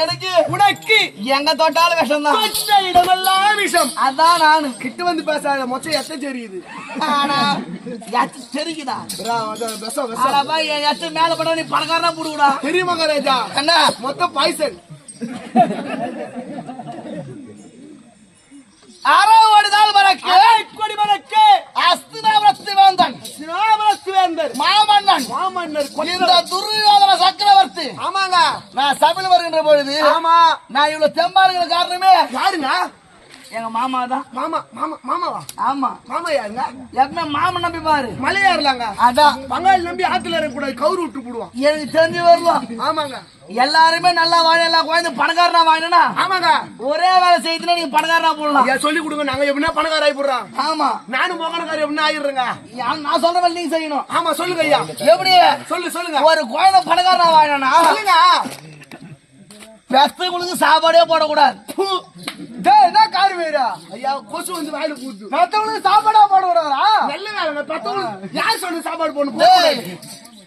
எனக்கு உனக்கு எங்க தொட்டாலும் விஷம் தான். இடமெல்லாம் விஷம். அதான் நானு கிட்ட வந்து பேசாத மொச்சம் எத்த தெரியுது. ஆனா எத்து தெரிக்குதா? விஷம் விஷம். ஆனா என் எத்து மேல பட நீ பணக்காரனா போடுடா. பெரிய மகாராஜா என்ன மொத்தம் பாய்சன். அறவடிதால் மறக்க கொடி மறக்க அஸ்தினாவரத்து வேந்தன் வேந்தர் மாமன்னன் மாமன்னர் இந்த துரியோதன சக்கரவர்த்தி. ஆமாங்க. நான் சபையில் வருகின்ற பொழுது ஆமா. நான் இவ்வளவு தெம்பாருங்கிற காரணமே யாருங்க? எங்க மாமா தான். மாமா மாமா மாமாவா? ஆமா. மாமா யாருங்க? எப்பவுமே மாமன் நம்பி பாரு. மலையாறுலாங்க. அதான் பங்காளி நம்பி ஆத்துல இறங்கக்கூடாது, கவுரு விட்டு போடுவான். எனக்கு தெரிஞ்சு வருவோம். ஆமாங்க. எல்லாருமே நல்லா வாழ எல்லாம் குழந்தை பணக்காரனா வாங்கினா ஆமாங்க. ஒரே வேலை செய்துனா நீங்க பணக்காரனா போடலாம். ஏன் சொல்லி கொடுங்க, நாங்க எப்படின்னா பணக்கார ஆகி போடுறோம். ஆமா. நானும் மகனக்கார எப்படின்னா ஆயிடுறேங்க. நான் சொல்ற வேலை நீங்க செய்யணும். ஆமா சொல்லுங்க ஐயா. எப்படி சொல்லுங்க. ஒரு குழந்தை பணக்காரனா வாங்கினா சொல்லுங்க. பெத்தவங்களுக்கு சாப்பாடே போடக்கூடாது. என்ன காரு வேறா ஐயா? கொசு வந்து வாயில கூத்து. பெத்தவங்களுக்கு சாப்பாடா போடக்கூடாதா? நல்ல வேலைங்க. பெத்தவங்களுக்கு யார் சொல்லு சாப்பாடு போடணும்?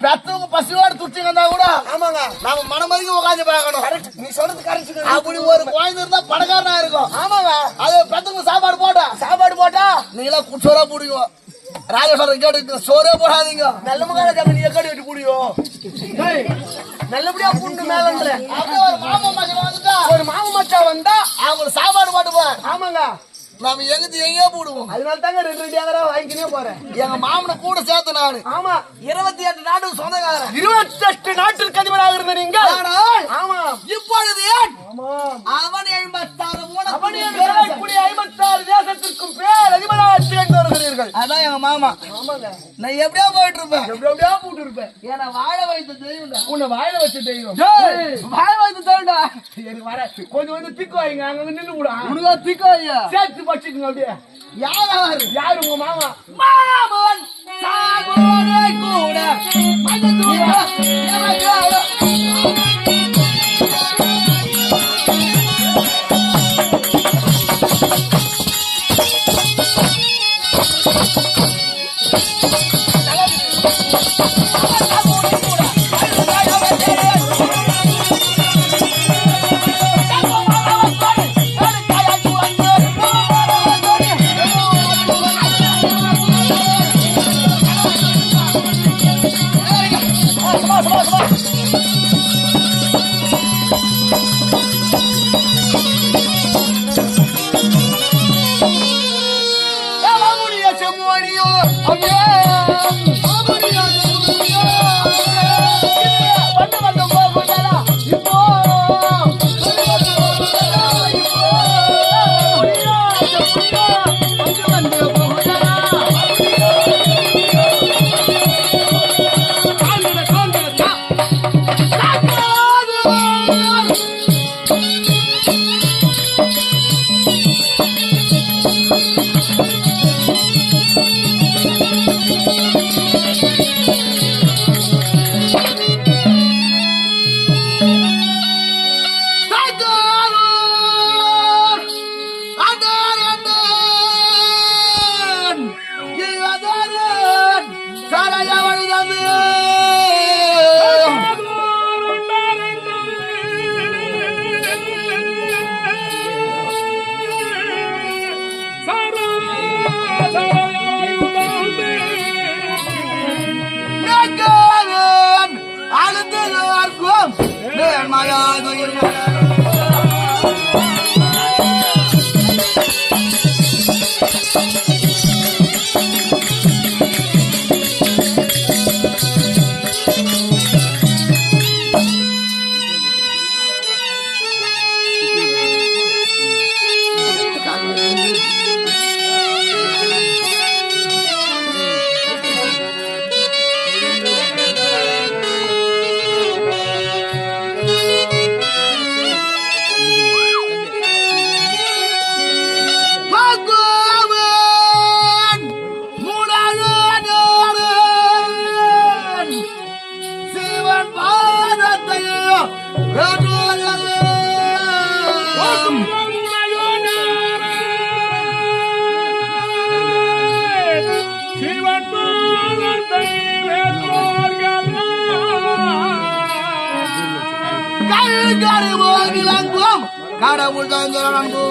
பெத்தவங்க பசியோட துடிச்சு வந்தா கூட ஆமாங்க நாம மனமதிக்கு உட்காந்து பார்க்கணும். நீ சொல்றது கரெக்ட். அப்படி ஒரு குழந்தை இருந்தா பணக்காரனா இருக்கும். ஆமாங்க. அது பெத்தவங்க சாப்பாடு போட்டா நீங்களா குச்சோரா பிடிக்கும். ராஜேஸ்வரன் கேட்டு சோறே போடாதீங்க. நல்ல மகாராஜா நீ எக்கடி வெட்டி புடியும். நல்லபடியா புண்டு மேலன்ற அப்படியே ஒரு மாமா மச்சான் வந்துட்டா ஒரு மாம மச்சா வந்தா அவங்களுக்கு சாப்பாடு போட்டுப்போம். ஆமாங்க. நாம எங்கேயோ போடுவோம். அதனால தாங்க 2 ஏக்கரா வாங்கிக்கினே போறேன். எங்க மாமனை கூட சேர்த்து நானு. ஆமா. 28 நாட்டுக்கு சொந்தக்காரன். 28 நாட்டுக்கு அதிபராக இருந்த நீங்க. ஆமா. இப்பொழுது ஏன் ஆமா. அவன் 76 மூணு அவன் 56 தேசத்திற்கும் பேர் அதிபராக சேர்ந்து வருகிறீர்கள். அதான் எங்க மாமா. ஆமாங்க. நான் எப்படியா போயிட்டு இருப்பேன். எப்படியா போட்டு இருப்பேன். ஏன்னா வாழ வைத்த தெய்வம். உன்னை வாயில வச்ச தெய்வம். வாழ வைத்த தெய்வம்டா. எனக்கு வர கொஞ்சம் வந்து திக்கு வாங்க, அங்க நின்று கூட உனக்கா திக்கோ ஐயா சேர்த்து பச்சுக்குங்க. அப்படியே யாரு உங்க மாமா? மாமன் சாகுவதை கூட கடவுள் தான் நம்பு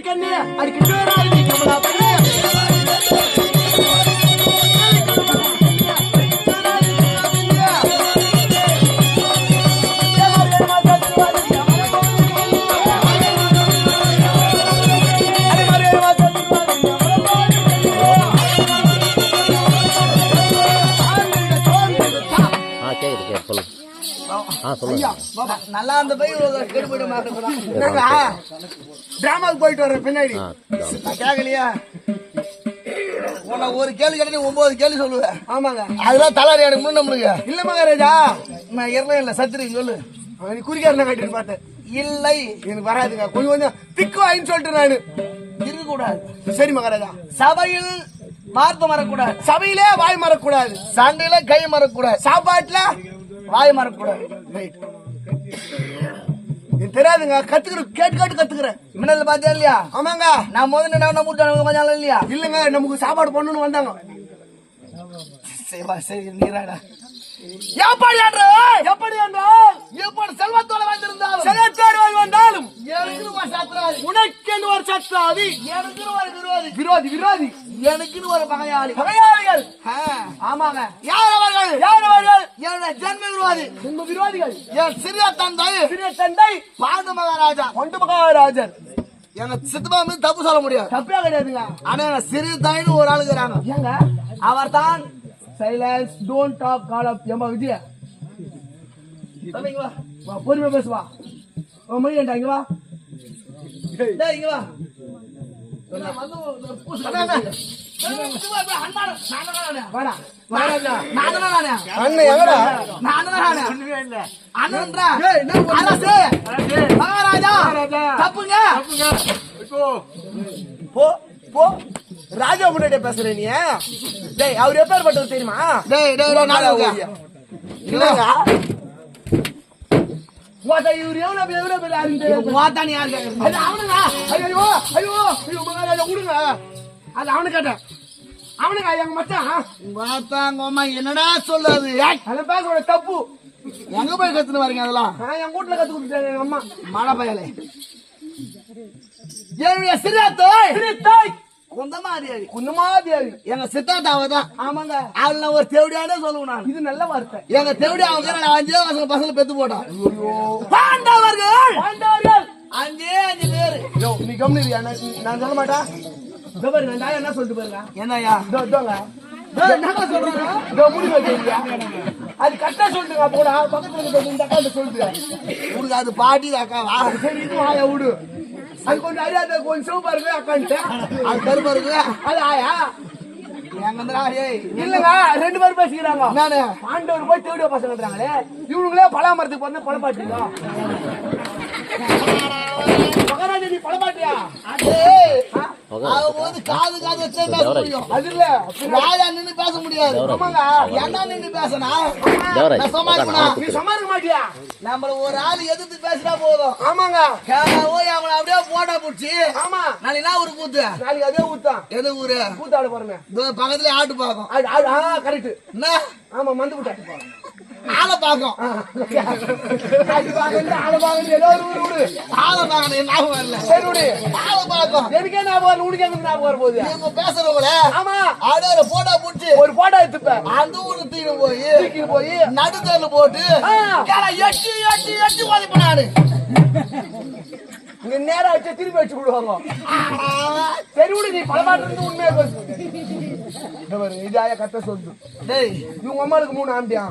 கண்ணு அடிக்கடி கமலா பண்ணு நல்லா அந்த பையன் கெடு போயிட மாட்டேன். டிராமாவுக்கு போயிட்டு வர பின்னாடி கேட்கலையா? உன்னை ஒரு கேள்வி கேட்டு 9 கேள்வி சொல்லுவேன். ஆமாங்க அதுதான் தலாரி எனக்கு முன்ன நம்மளுக்கு இல்ல மகாராஜா நான் இருந்தேன் இல்ல சத்திரி சொல்லு. நீ குறிக்காரன கட்டிட்டு பார்த்தேன் இல்லை எனக்கு வராதுங்க கொஞ்சம் கொஞ்சம் திக்கு வாயின்னு சொல்லிட்டு நானு இருக்க கூடாது. சரி மகாராஜா சபையில் வார்த்தை மறக்கூடாது, சபையிலே வாய் மறக்கூடாது, சண்டையில கை மறக்கூடாது, சாப்பாட்டுல வாய் மறக்கூடாது. எனக்கு தெரியாதுங்க கத்துக்கிறேன் கேட்டு கத்துக்கிறேன். மின்னல் பாத்தியா இல்லையா? ஆமாங்க நான் முதல்ல நான் மூட்டான கொஞ்சம் இல்லையா? இல்லங்க நமக்கு சாப்பாடு பண்ணணும்னு வந்தாங்க. சரி நீராடா எப்படி செல்வத்தோட வந்திருந்தாலும் செல்வத்தோடு வந்தாலும் எனக்குன்னு ஒரு சத்ராதி, உனக்கென்று ஒரு சத்ராதி, எனக்குன்னு ஒரு விரோதி, விரோதி எனக்குன்னு ஒரு பகையாளி. பகையாளிகள் ஆமாங்க. யார் அவர்கள் என்னோட ஜென்ம விரோதி, விரோதிகள் என் சிறிய தந்தை பாண்டு மகாராஜா, கொண்டு மகாராஜர். எங்க சித்தப்பா மீது தப்பு சொல்ல முடியாது, தப்பே கிடையாதுங்க. ஆனா எங்க சிறிய தாயின்னு ஒரு ஆளுங்கிறாங்க. ஏங்க அவர் தான் சைலன்ஸ் டோன்ட் டாக் கால் அப் ஏமா விஜய தம்பிங்க வா பொறுமையா பேசுவா. மணி இங்க வா டேய் இங்க வா. வாடா வாடா அண்ணன் எங்கடா? அண்ணன்றா அரசே மகாராஜா தப்புங்க. போ போ ராஜா முன்னாடி பேசுற நீ. டேய் அவர் எப்பேற்பட்டது தெரியுமா? டேய் இல்லங்க வாடா இவரு எவ்வளவு பேர் யாருன்னு வாத்தானி யார் கேக்குறது? அது அவனுங்க. ஐயோ ஐயோ ஐயோ மகாராஜா விடுங்க. அது அவனு கேட்டேன். அவனுங்க எங்க மச்சான். வாத்தாங்க அம்மா என்னடா சொல்லாது? அதை பேச தப்பு. எங்க போய் கத்துன்னு வரீங்க அதெல்லாம்? நான் என் வீட்டுல கத்து கொடுத்துட்டேன் எங்க அம்மா. மழை பயலே என்னுடைய சிறிய குந்தமாதியாரி குந்தமாதியாரி எங்க சித்தாத்தாவை தான். ஆமாங்க அவள் ஒரு தேவடியானே சொல்லுவேன் நான். இது நல்ல வார்த்தை. எங்க தேவடி அவங்க நான் 5 வருஷம் பசங்க பெத்து போட்டான். பாண்டவர்கள் 5 பேரு. நீ கம்னியா? நான் சொல்ல மாட்டா. நான் என்ன சொல்லிட்டு பாருங்க. என்னய்யா என்ன சொல்றேன் முடி வைக்கிறீங்க. அது கரெக்டா சொல்லுங்க. போடா பக்கத்துல இந்த அக்கா சொல்லுங்க. உனக்கு அது பாட்டி அக்காவா? சரி இது ஆயா விடு. அது கொஞ்சம் அறியாத கொஞ்சம் சிவப்பா இருக்கு அக்கான்ட்டு. அது கருப்பா இருக்கு. அது ஆயா இல்லங்க 2 பேரும் பேசிக்கிறாங்க. நானு ஆண்டவர் போய் தேடியோ பசங்கன்றாங்களே இவனுங்களே பலாமரத்துக்கு வந்து பழப்பாட்டியா? மகாராஜா நீ பழப்பாட்டியா? காது வச்சு பேச முடியும். அது இல்ல ராஜா நின்னு பேச முடியாது. ஆமாங்க என்ன நின்னு பேசனா நீ சமாளிக்க மாட்டியா? நம்மள ஒரு ஆள் எதிர்த்து பேசினா போதும். ஆமாங்க போய் அவனை அப்படியே போட்டா புடிச்சு. ஆமா நாளைக்கு என்ன ஊருக்கு ஊத்து? நாளைக்கு அதே ஊத்தான். எது ஊரு? கூத்தாடு போறமே. பக்கத்துல ஆட்டு பாக்கும். கரெக்ட் என்ன? ஆமா மந்து கூட்டாட்டு ஆளை பாக்கும். ஆளை பாக்கணும் ஏதோ ஒரு ஊரு ஆளை பாக்கணும் ஞாபகம் வரல. சரி விடு. ஆளை பாக்கும். எனக்கே ஞாபகம் வரல. உனக்கு எங்க ஞாபகம் வர போகுது? இவங்க பேசுறவங்கள ஆமா ஆடோட போட்டா புடிச்சு ஒரு போட்டோ எடுத்துப்பேன். அந்த ஊருக்கு தூக்கிட்டு போய் நடுத்தேர்ல போட்டு எட்டி ஓதிப்ப நானு. இங்க நேரம் வச்சு திருப்பி வச்சு விடுவாங்க. சரி விடு. நீ பலமாட்டு உண்மையா பேசு. இதாய கத்த சொல்லு. டேய் இவங்க அம்மாளுக்கு 3 ஆம்பியா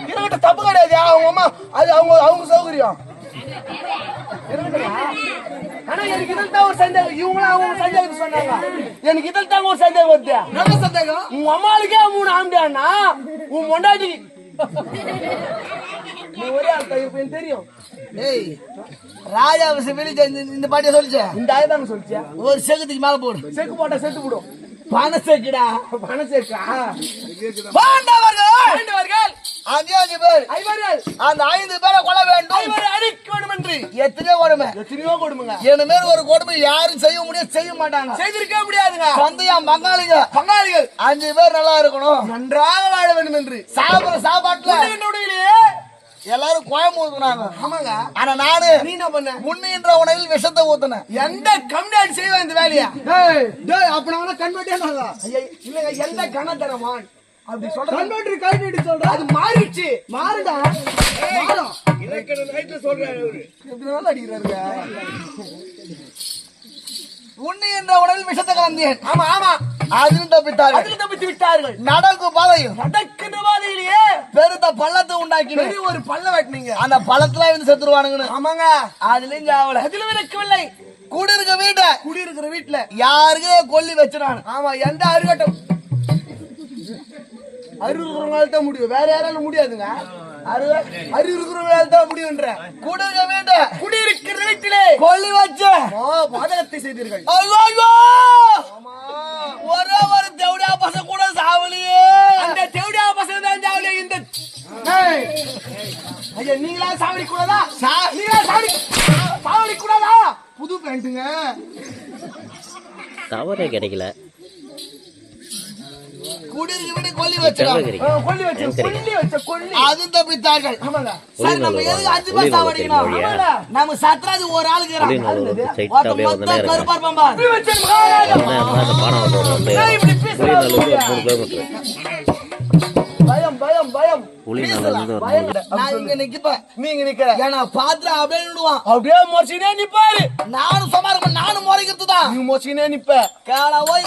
இருக்கிட்ட தப்பு கிடையாது. அவங்க அம்மா அது அவங்க சௌகரியம். ஆனா எனக்கு இதில் தான் ஒரு சந்தேகம். இவங்களும் அவங்க சந்தேகம் சொன்னாங்க. எனக்கு இதில் தாங்க ஒரு சந்தேகம் வருது. என்ன சந்தேகம்? உங்க அம்மாளுக்கே 3 ஆம்பியான்னா உன் மொண்டாட்டி நீ ஒரே ஆள் இருப்பேன்னு தெரியும். டேய் ராஜா இந்த பாட்டிய சொல்லிச்சே. இந்த ஆயுதாங்க சொல்லிச்சா ஒரு செகுத்துக்கு மேல போடு. செக்கு போட்டா செத்து விடும். பண செக்குடா. பண செக்கா? பாண்டவர்கள் 5 பேர். அந்த 5 பேரை கொல்ல வேண்டும். அடிக்க வேண்டும் என்று எத்தனையோ கொடுமை. என்ன மேல ஒரு கொடுமை யாரும் செய்ய முடியாது, செய்ய மாட்டாங்க, செய்திருக்க முடியாதுங்க. சொந்தையா பங்காளிகள் 5 பேர் நல்லா இருக்கணும், நன்றாக வாழ வேண்டும் என்று சாப்பிடுற சாப்பாட்டுல எல்லாரும் கோயம்புத்தூர் நாங்க. ஆமாங்க. ஆனா நானு நீ என்ன பண்ண? முன்னின்ற உணவில் விஷத்தை ஊத்துனேன். எந்த கம்யூனிட்டி செய்வேன் இந்த வேலையா? அப்ப நான் கன்வெர்ட் ஐயா இல்லங்க, எந்த கணத்தரமான் அப்படி சொல்ற கன்வெர்ட் கைட்டு சொல்ற அது மாறிடுச்சு. மாறுடா மாறும் எனக்கு நைட்ல சொல்றாரு அவரு. எத்தனை அடிக்கிறாருங்க. உண்ணி என்ற உணவில் விஷத்தை கலந்தேன். ஆமா ஆமா, அதில் தப்பித்தார்கள். அதில் தப்பித்து விட்டார்கள். நடக்கும் பாதையும் நடக்கின்ற பாதையிலேயே பெருத்த பள்ளத்தை உண்டாக்கினேன். பெரிய ஒரு பல்ல வெட்டினீங்க. அந்த பள்ளத்துல வந்து செத்துருவானுங்கன்னு. ஆமாங்க. அதுலயும் சாவல. அதிலும் இருக்கவில்லை. குடியிருக்க வீட்டை குடியிருக்கிற வீட்டுல யாருக்கு கொல்லி வச்சிடான். ஆமா, எந்த அருகட்டும் அருகிறவங்களால தான் முடியும், வேற யாராலும் முடியாதுங்க. அருகிறவங்களால தான் முடியும்ன்ற. குடியிருக்க வீட்டை குடியிருக்கிற வீட்டிலே கொல்லி வச்சு பாதகத்தை செய்தீர்கள். ஐயோ ஆமா, ஒரே ஒரு தேவடியா பசங்க கூட சாவலியே. அந்த தேவடியா பசங்க தான் சாவலியே. இந்த ஐயா நீங்களா சாவடி கூடாதா? நீங்களா சாவடி கூடாதா? புது பேண்ட்டுங்க. டவரே கிடைக்கல. குடியிருக்க வீட்டை கொல்லி வச்சிடான். கொல்லி வச்ச கொல்லி அது தப்பித்தார்கள். ஆமாங்க. சரி, நம்ம எதுக்கு 5 பேர் சாவடிக்கணும்? நம்ம சத்ராஜ் ஒரு ஆளுக்கு கருப்பா இருப்பாம்பா. பயம் பயம் பயம். நான் இங்க நிக்கப்ப நீங்க நிக்கிற ஏன்னா பாத்திரம் அப்படியே விடுவான். அப்படியே மொச்சினே நிப்பாரு. நானும் சுமார் நானும் முறைக்கிறதுதான். நீ மொச்சினே நிப்ப. காலா போய்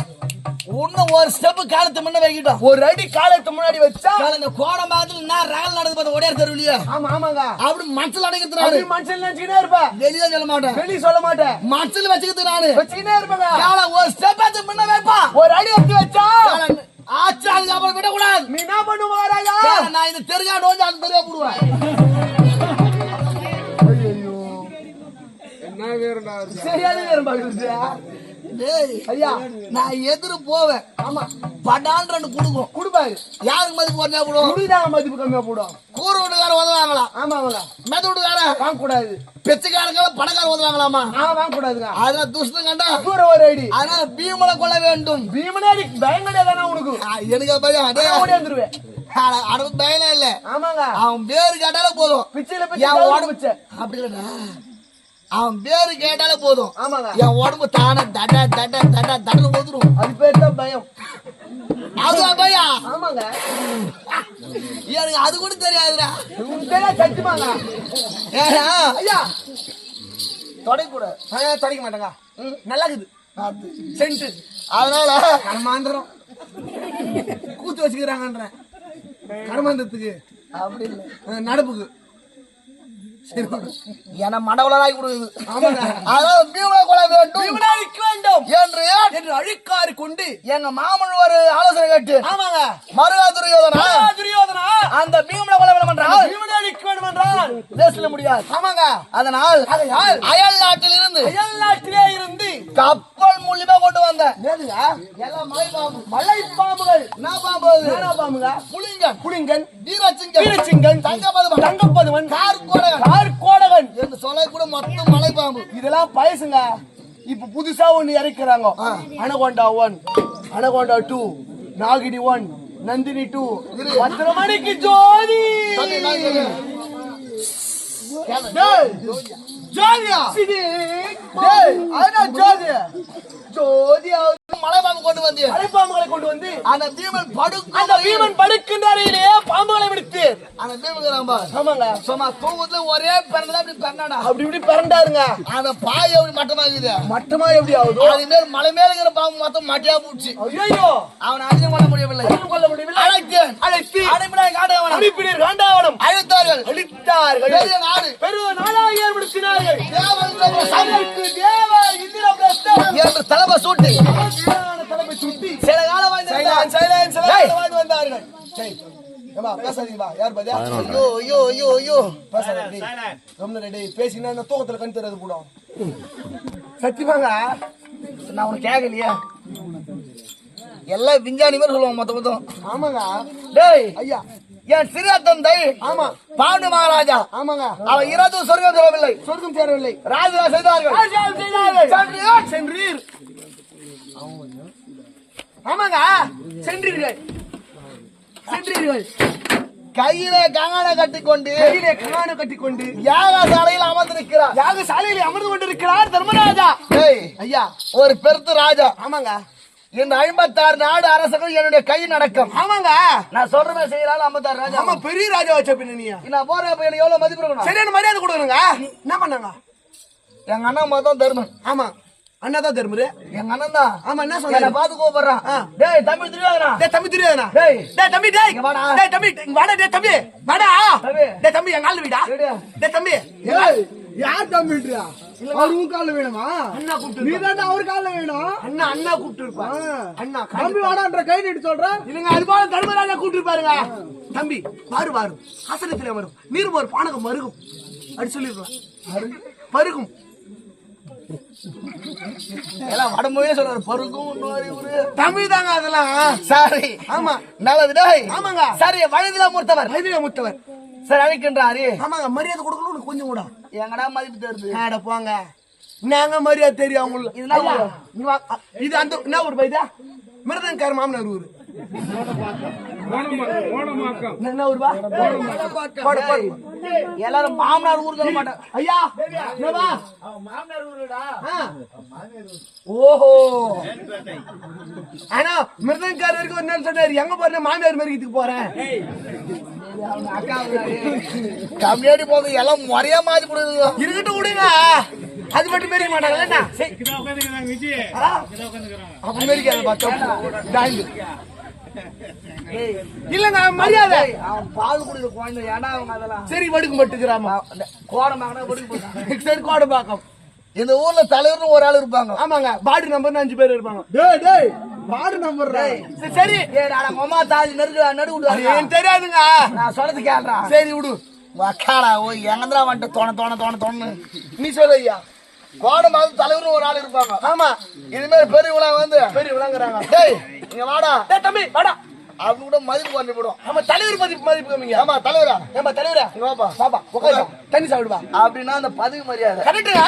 இன்னும் ஒரு ஸ்டெப் காலத்து முன்ன வைக்கிட்டோம். ஒரு அடி காலத்து முன்னாடி வச்சா இந்த கோடம் பாத்துல நான் ரகல் நடந்து பார்த்த ஒடையார் தெருவிலையே. ஆமா ஆமாங்க. அப்படி மனசுல அடைக்கிறது அப்படி நானு. மனுஷன் நினைச்சுக்கிட்டே இருப்ப. வெளியே சொல்ல மாட்டேன். வெளிய சொல்ல மாட்டேன். மனசுல வச்சுக்கிறது நானு. வச்சுக்கிட்டே இருப்பங்க. காலா ஒரு ஸ்டெப் அது முன்ன வைப்பா. ஒரு அடி எடுத்து வச்சா ஆச்சு, அதுக்கப்புறம் விடக்கூடாது. நீ என்ன பண்ணுவ ராஜா? நான் இந்த தெருகா நோஞ்சு அது தெருவா போடுவேன். என்ன வேறடா? சரியான நேரம் பாக்குறது. டேய் ஐயா நான் எதிர போவேன். ஆமா, படான் ரெண்டு குடுக்கும் குடுப்பாரு. யாருக்கு மதிப்பு குறைஞ்சா போடுவோம்? குடிதாங்க மதிப்பு கம்மியா போடும். கூறு வீட்டுக்கார உதவாங்களா? ஆமா அவங்க மெத வீட்டுக்கார வாங்க கூடாது. பெச்சுக்காரங்க பணக்கார உதவாங்களாமா? வாங்க கூடாதுங்க. அதெல்லாம் துஷ்டம் கண்டா தூர ஒரு அடி. அதனால பீமலை கொள்ள வேண்டும். பீமனாடி பயங்கடையாதானா உனக்கு? எனக்கு பயம். அதே ஓடியாந்துருவேன். அவனுக்கு பயம் இல்ல. ஆமாங்க. அவன் பேரு கேட்டாலே போதும். பிச்சையில என் பிச்சை உடம்பு பிச்சை. அப்படி இல்லடா, அவன் பேரு கேட்டாலே போதும். ஆமாங்க. என் உடம்பு தானே தட தட தட தடன்னு போதுரும். அது பேர் தான் பயம். அதுதான் பயம். ஆமாங்க. எனக்கு அது கூட தெரியாதுடா. சத்தியமாங்க. ஏன்னா ஐயா தொடை கூட தொடைக்க மாட்டாங்க. நல்லா இருக்குது சென்ட். அதனால கர்மாந்திரம் கூத்து வச்சுக்கிறாங்கன்ற கர்மாந்திரத்துக்கு அப்படி இல்லை, நடப்புக்கு. என மடவளாய் கொடுக்குது. ஆமாங்க. அதாவது பீமலை கொள்ள வேண்டும் பீமனாடிக்க வேண்டும் என்று அழுக்காறு கொண்டு எங்க மாமன் ஒரு ஆலோசனை கேட்டு. ஆமாங்க. மருகா துரியோதனா துரியோதனா அந்த பீமலை கொள்ள வேண்டும் என்றால் பீமனாடிக்க வேண்டும் என்றால் பேசல முடியாது. ஆமாங்க. அதனால் அயல் நாட்டில் இருந்து அயல் நாட்டிலே இருந்து கப்பல் மூலியமா கொண்டு வந்தேன். ஏதுங்க எல்லாம் மலைப்பாம்பு. மலை பாம்புகள். என்ன பாம்பு? என்ன பாம்புங்க? புலிங்கன், புலிங்கன், வீரசிங்கன், வீரசிங்கன், தங்கப்பதுமன், தங்கப்பதுமன், கார்கோடகன் கார்கோடகன் என்று சொல்ல கூட மொத்தம் மலைப்பாம்பு. இதெல்லாம் பயசுங்க. இப்ப புதுசா ஒண்ணு இறக்கிறாங்க. அனகொண்டா 1, அனகொண்டா 2, நாகினி 1, நந்தினி 2, 10 மணிக்கு ஜோதி. ஜோதியா? டேய், அதான் ஜோதி. ஜோதி மலைப்பாம்பு கொண்டு வந்து மலைப்பாம்புகளை கொண்டு வந்து அந்த பீமன் படுக்க அந்த பீமன் படுக்கின்ற அறையிலே பாம்புகளை விடுத்து அந்த பீமன் ஆமாங்க சும்மா தூக்கத்துல ஒரே பிறந்தா அப்படி பிறந்தாடா. அப்படி இப்படி பிறண்டாருங்க. அந்த பாய் எப்படி மட்டமாக்குது? மட்டமா எப்படி ஆகுது? அது மேல் மலை மேல இருக்கிற பாம்பு மொத்தம் மட்டியா போச்சு. ஐயோ, அவனை அடிச்சு கொள்ள முடியவில்லை. கொள்ள முடியவில்லை. அழைத்து அனுப்பினார் காண்டவனம். அனுப்பினர் காண்டவனம். அழைத்தார்கள். பெரிய நாடு பெரிய நாடாக ஏற்படுத்தினார்கள். அதற்கு தேவ இந்திரபிரஸ்தம் என்று தலைமை சூட்டி தலைமை சுட்டி சில காலம் வாழ்ந்து வந்தார்கள். பேசினா தூக்கத்துல கண் தெரியாது போடும். சத்தியமாங்க நான் உனக்கு கேட்கலையா? எல்லாம் விஞ்ஞானி மாதிரி சொல்லுவாங்க மொத்த மொத்தம். ஆமாங்க. டேய் ஐயா, என் சிறிய தந்தை ஆமா பாண்டு மகாராஜா. ஆமாங்க. அவன் இறந்து சொர்க்கம் செல்லவில்லை, சொர்க்கம் சேரவில்லை. ராஜா செய்தார்கள். சென்றீர். ஆமாங்க, சென்றீர்கள். கையிலே கங்கான கட்டிக்கொண்டு கையிலே கங்காண கட்டிக்கொண்டு யாகசாலையில் அமர்ந்திருக்கிறார். யாகசாலையில் அமர்ந்து கொண்டிருக்கிறார் தர்மராஜா. ஏய், ஐயா ஒரு பெருத்து ராஜா. ஆமாங்க இந்த 56 நாடு அரசர்கள் என்னுடைய கையின் அடக்கம். ஆமாங்க நான் சொல்றமே செய்யறாலும் 56 ராஜா. ஆமா பெரிய ராஜா வச்ச பின்ன நீ நான் போறேன். அப்ப எனக்கு எவ்வளவு மதிப்பு இருக்கணும்? சரியான மரியாதை கொடுக்கணுங்க. என்ன பண்ணாங்க? எங்க அண்ணன் மதம் தர்மன். ஆமா அண்ணா தான் தர்மரு. எங்க அண்ணன் தான். ஆமா என்ன என்ன சொன்னாரு? பார்த்து கூப்பிடுறான். டேய் தம்பி தெரியாதா? டேய் தம்பி தெரியாதா? டேய் டேய் தம்பி டேய் இங்க வாடா. டேய் தம்பி இங்க வாடா. டேய் தம்பி வாடா. தம்பி. டேய் தம்பி எங்க ஆளு வீடா? வீடு. டேய் தம்பி ஏய், யார் தம்பிடுறா? அவர் உன் கால வேணுமா? அண்ணா கூப்பிட்டு நீ தான் அவர் கால வேணும். அண்ணா கூப்பிட்டு இருப்பா. அண்ணா தம்பி வாடான்ற கை நீட்டு சொல்ற. இல்லங்க அது போல தர்மராஜா கூப்பிட்டு இருப்பாருங்க. தம்பி பாரு பாரு ஆசனத்திலே வரும் நீர் ஒரு பானகம் மருகும் அப்படி சொல்லிருக்கலாம். பருகும் எல்லாம் வடமொழியே சொல்றாரு. பருக்கும் இன்னொரு இவரு. தமிழ் தாங்க அதெல்லாம். சரி ஆமா நல்லது. டேய் ஆமாங்க. சரி வயதில மூத்தவர். வயதிலே முத்தவர். சரி அழைக்கின்றாரு. ஆமாங்க மரியாதை கொடுக்கணும் கொஞ்சம் கூட. எங்கடா மதிப்பு தருது? ஆட போங்க நாங்க மரியாதை தெரியும் அவங்களுக்கு. இதெல்லாம் ஐயா, நீ வா. இது அந்த என்ன ஊர் பைதா? மிருதங்கார மாமனார் ஊரு. என்ன ஊர் பா? டேய், எல்லாரும் மாமனார் ஊருக்கு வர மாட்டாங்க. ஐயா என்ன வா? மாமனார் ஊருடா. ஓஹோ ஆனா மிருதங்காரருக்கு ஒரு நாள் சொன்னாரு எங்க போறேன் மாமியார் மருகத்துக்கு போறேன். கம்மியாடி போது எல்லாம் முறையா மாறி கொடுங்க. இருக்கட்டும் விடுங்க. அது மட்டும் மெரிக்க மாட்டாங்கல்ல என்ன? அப்ப மெரிக்காத பார்த்தோம் இல்லங்க மரியாதை. அவன் பால் குடிக்கிற குழந்தை ஏன்னா அவங்க அதெல்லாம் சரி வடுக்கு மட்டுக்கிறாமா கோடமாக வடிக்கு. சரி கோடை பாக்கம். இந்த ஊர்ல தலைவர்னு ஒரு ஆள் இருப்பாங்க. ஆமாங்க பாடி நம்பர் 5 பேர் இருப்பாங்க. டேய் டேய் பாடு நம்பர். சரி அம்மா தாஜி நடு விடு. எனக்கு தெரியாதுங்க. நான் சொல்றது கேள்றா. சரி விடு. வக்காடா ஓ எங்கந்திரா வந்துட்டு தோணு நீ சொல்லு ஐயா. கோடை மாதம் தலைவர்னு ஒரு ஆள் இருப்பாங்க. ஆமா இது மாதிரி பெரியவங்களா வந்து பெரிய விளங்குறாங்க. டேய் இங்க வாடா டேய் தம்பி வாடா. அப்படி கூட மதிப்பு பண்ணி போடும். ஆமா தலைவர் மதிப்பு கம்மிங்க. ஆமா தலைவரா ஏமா தலைவரா இங்க வாப்பா. பாப்பா உட்காரு தண்ணி சாப்பிடுவா. அப்படின்னா அந்த பதவி மரியாதை. கரெக்ட்டுங்க.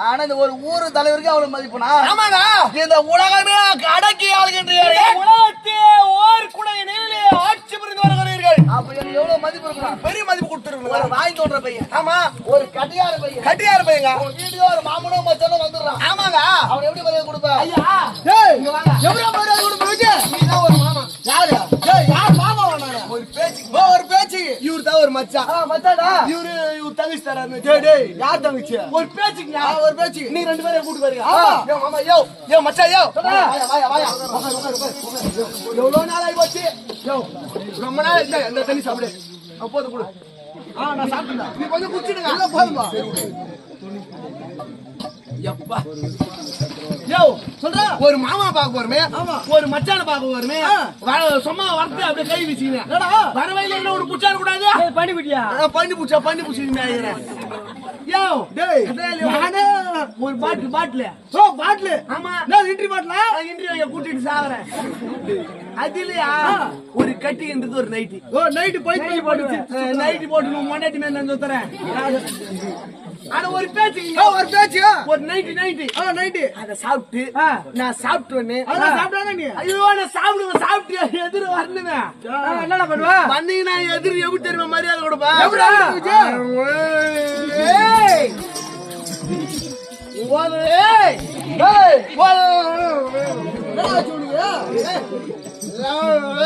ஆனா இந்த ஒரு ஊரு தலைவருக்கு அவ்வளவு மதிப்புனா? ஆமாங்க. இந்த உலகமே அடக்கி ஆளுகின்றீர்கள். உலகத்தே ஓர் குடையினிலே ஆட்சி புரிந்து வருகிறீர்கள். அப்ப எனக்கு எவ்வளவு மதிப்பு இருக்கணும்? பெரிய மதிப்பு கொடுத்துருங்க. ஒரு வாங்கி தோன்ற பையன். ஆமா ஒரு கட்டியார பையன். கட்டியார் பையங்க. உன் வீட்டுக்கு ஒரு மாமனோ மச்சானோ வந்துடுறான். ஆமாங்க. அவன் எப்படி மரியாதை கொடுப்பா? ஐயா டேய் இங்க வாங்க. எவ்வளவு மரியாதை கொடுப்பீங்க? நீதான் ஒரு மாமன். யாரு? டேய் யார் மாமா வந்தானே? ஒரு பேச்சு ஒரு பேச்சு. இவரு தான் ஒரு மச்சான். மச்சாடா இவரு தங்கச்சி தராரு. டேய் டேய் யார் தங்கச்சி? ஒரு பேச்சுங்க. ஒரு பேச்சு. நீ 2 பேரையும் கூட்டு வரீங்க. ஆமா. யோ மாமா யோ யோ மச்சான் யோ. வாயா எவ்வளவு நாள் ஆகி போச்சு. யோ ரொம்ப நாள் இந்த தண்ணி சாப்பிடு. அப்போது கொடு. நான் சாப்பிட்டேன். நீ கொஞ்சம் குடிச்சிடுங்க. இல்ல போதுமா? எப்பா யோ சொல்றா. ஒரு மாமா பார்க்க போறமே. ஒரு மச்சான பார்க்க போறமே. சும்மா வரட்டு அப்படியே கை வீசிங்க. வர வயல என்ன ஒரு புச்சான கூடாது. பண்ணி விட்டியா? பண்ணி புடிச்சீங்க. யோ டேய் நானே ஒரு பாட்டில். ஓ பாட்டில். ஆமா நான் இன்ட்ரி பாட்டிலா? இன்டர்வியூ கூட்டிட்டு சாவறேன். அதுலயா ஒரு கட்டின்றது ஒரு நைட்டி. ஓ நைட் போய் போட்டு நைட்டி போட்டு நான் மொண்டாட்டி மேல நான் சுத்துறேன். ஆனா ஒரு பேச்சு ஒரு பேச்சு. ஒரு நைட்டி நைட் அத சாப்பிட்டு நான் சாப்பிட்டோன்னு அதான் சாப்பிட்டானே நீ. ஐயோ நான் சாப்பிட்டு எதிர வரணுமே. என்னடா பண்ணுவ? வந்தீங்கன்னா எதிர எப்படி தெரியுமா மரியாதை கொடுப்பேன். எப்படிடா? ஏய் ஏய் டேய் என்னடா சொல்லுங்க.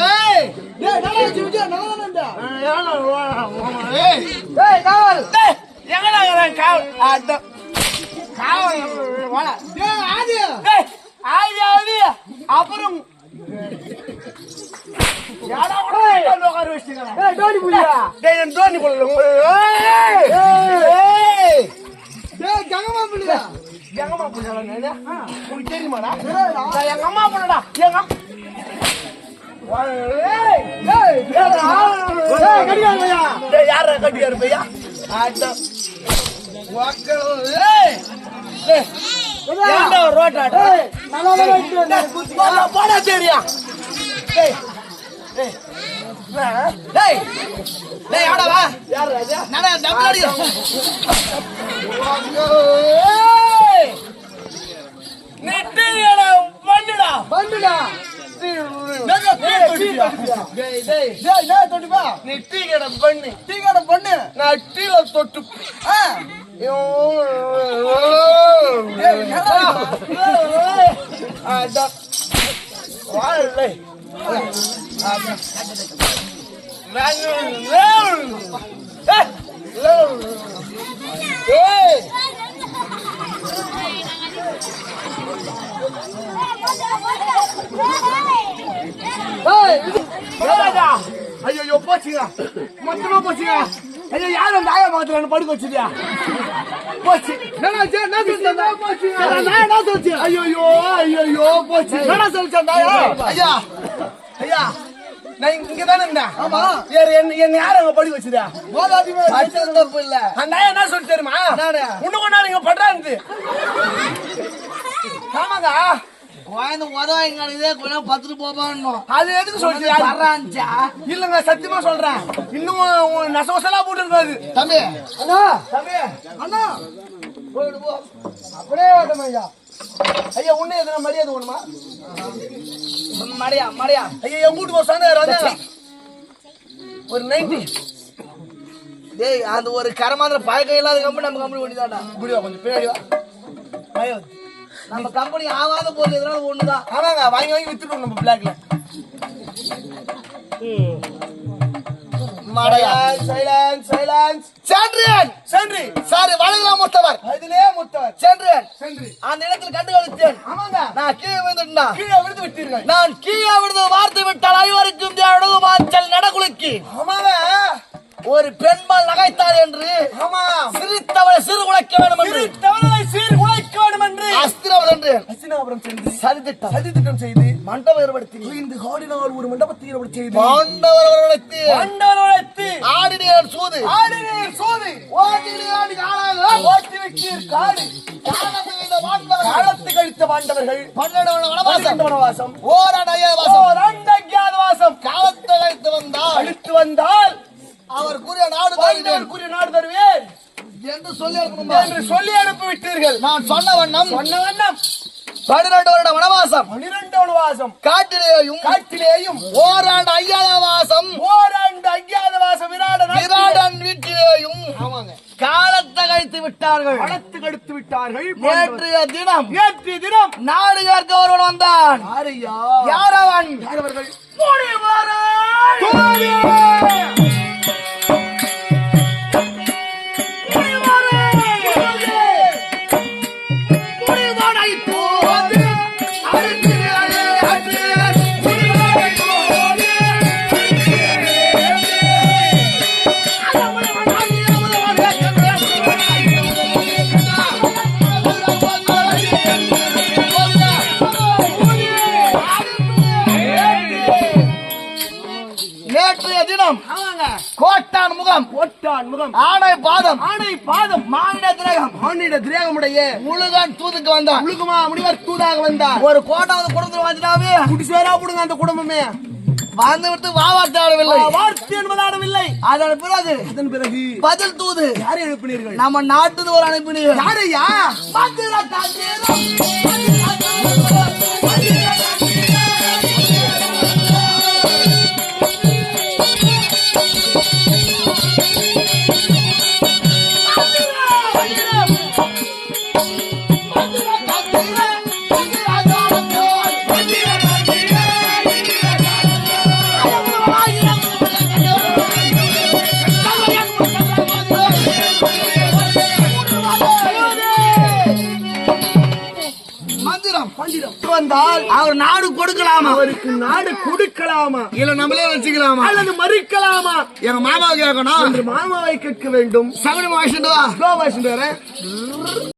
ஏய் டேய் நல்லா வச்சு நல்லா ஏய் டேய் காவல். எங்கடா காவல் அட காவல் வாடா. டேய் ஆதி. ஆதி அப்புறம் யாரா கூட உட்கார வச்சிட்டீங்க. டேய் டோனி புலியா. டேய் நான் தோனி போடல. டேய் கங்கமா புலியா. எங்கம்மா புள்ளடா நீ? உங்களுக்கு தெரியுமாடா? எங்க அம்மா புள்ளடா. எங்க ஏய் டேய் டேய் கடிகார பையா. டேய் யாரா கட்டியாரு பையா? அட வாக்கோ ஏய் ஏண்டா ரோட்டா. டேய் நல்லா வெயிட் பண்ணு. போடா சரியா. டேய் டேய் டேய் டேய் ஆடா வா. யார் ராஜா? நானே டபுள் வாக்கோ ஏய் நெட்டியடா பண்ணுடா. பண்ணுடா. நான் டேய் டேய் டேய் டேய் தொட்டுப்பா நீ டீ கடை பண்ணு டீ கடை பண்ணு நான் டீல தொட்டு ஆ டேய் அதான் வாழை ஐயோ போச்சுங்க மொத்தமா போச்சுங்க ஐயோ யாரும் அந்த ஆயா மாத்திரம் படுக்க வச்சிருக்கியா போச்சு என்ன சொல்லிச்சு ஐயோ போச்சு என்ன சொல்லிச்சு அந்த ஆயா ஐயா ஐயா நான் இங்க தானே இருந்தேன் ஆமா வேற என்ன யாரும் அங்க படுக்க வச்சுதா போதாதீங்க தப்பு இல்ல அந்த ஆயா என்ன சொல்லி தெரியுமா இன்னும் கொண்டா நீங்க பண்றாங்க ஆமாங்க வாய்ந்த உதவாங்க இதே கொஞ்சம் 10 போபான்னு அது எதுக்கு சொல்லிச்சு வர்றான்ச்சா இல்லங்க சத்தியமா சொல்றேன் இன்னும் நசவசலா போட்டு இருக்காது தம்பி அண்ணா தம்பி அண்ணா போயிடு போ அப்படியே ஆட்டம் ஐயா ஐயா உன்ன எதுனா மரியாதை வேணுமா மடையா மடையா ஐயா என் வீட்டுக்கு ஒரு சந்தை வந்தாங்க ஒரு 90 டேய் அந்த ஒரு கரமாந்திர பழக்கம் இல்லாத கம்பெனி நம்ம கம்பெனி ஓடிதாடா இப்படியா கொஞ்சம் பின்னாடி வா பயம் நம்ம கம்பெனி ஆகாத போது எதனால ஒண்ணுதான் ஆமாங்க வாங்கி வாங்கி வித்துட்டோம் நம்ம பிளாக்ல மடையா சைலன்ஸ் சைலன்ஸ் சென்றேன் சென்றி சாரி வளையலாம் மொத்தவர் அதிலே முத்தவர் சென்றேன் சென்றி அந்த இடத்தில் கண்டு கழித்தேன் ஆமாங்க நான் கீழே விழுந்துட்டா கீழே விழுந்து விட்டீர்கள் நான் கீழே விழுந்து வார்த்தை விட்டால் ஐவருக்கும் அழகு மாச்சல் நடகுலுக்கி ஆமாங்க ஒரு பெண்பால் நகைத்தார் என்று ஆமா சிரித்தவளை சிறு உழைக்க வேண்டும் என்று தவறை சீர் உழைக்க வேண்டும் என்று அஸ்திரவள் என்று அசினாபுரம் சென்று சரித்திட்டம் சதித்திட்டம் செய்து மண்டபம் ஏற்படுத்தி இந்த காடினால் ஒரு மண்டபத்தை ஏற்படுத்தி செய்து பாண்டவர்களுக்கு மண்டபம் உழைத்து ஆடினேன் சூது ஆடினீர் சோதி ஓட்டினேன் காலாக ஓட்டி வைத்தீர் காடு காலத்தை இந்த பாண்டவர்கள் காலத்து கழித்த பாண்டவர்கள் 12 வனவாசம் வனவாசம் ஓராண்டு ஐயாவாசம் ஓர் அண்டக்கியாத வாசம் காலத்தை அழைத்து வந்தால் அழித்து வந்தால் அவர் கூறிய நாடு பாண்டவருக்குரிய நாடு தருவேன் என்று சொல்லி இருக்கணும் என்று சொல்லி அனுப்பி விட்டீர்கள் நான் சொன்ன வண்ணம் சொன்ன வண்ணம் 12 வருட வனவாசம் 12 வனவாசம் காட்டிலேயும் காட்டிலேயும் ஓராண்டு ஐயாவாசம் ஓராண்டு அஞ்ஞாத வாசம் விராடன் வீட்டிலேயும் ஆமாங்க காலத்தை கழித்து விட்டார்கள் பணத்து கடுத்து விட்டார்கள் நேற்றைய தினம் நேற்றைய தினம் நாடு கேட்க ஒருவன் வந்தான் யாரையா யார் அவன் அவர்கள் நேற்றைய தினம் ஆமாங்க கோட்டான் முகம் ஒட்டான் முகம் ஆணை பாதம் ஆணை பாதம் மானிட திரகம் மானிட திரேகமுடைய முழுகான் தூதுக்கு வந்தான் முழுகுமா முனிவர் தூதாக வந்தார் ஒரு கோட்டாவது குடும்பத்தில் வந்துட்டாவே குடிசேரா போடுங்க அந்த குடும்பமே வந்து விட்டு வாவாட்டாடவில்லை வார்த்தை என்பதாடவில்லை அதன் பிறகு அதன் பிறகு பதில் தூது யாரை எழுப்பினீர்கள் நம்ம நாட்டுது ஒரு அனுப்பினீர் யாரையா மந்திர தாண்டீரம். மந்திரம் வந்தால் அவர் நாடு கொடுக்கலாமா அவருக்கு நாடு கொடுக்கலாமா இல்ல நம்மளே வச்சுக்கலாமா அல்லது மறிக்கலாமா எங்க மாமா கேட்கணும் என்று மாமாவை கேட்க வேண்டும் சகுனி வாசிட்டு வா ஸ்லோவா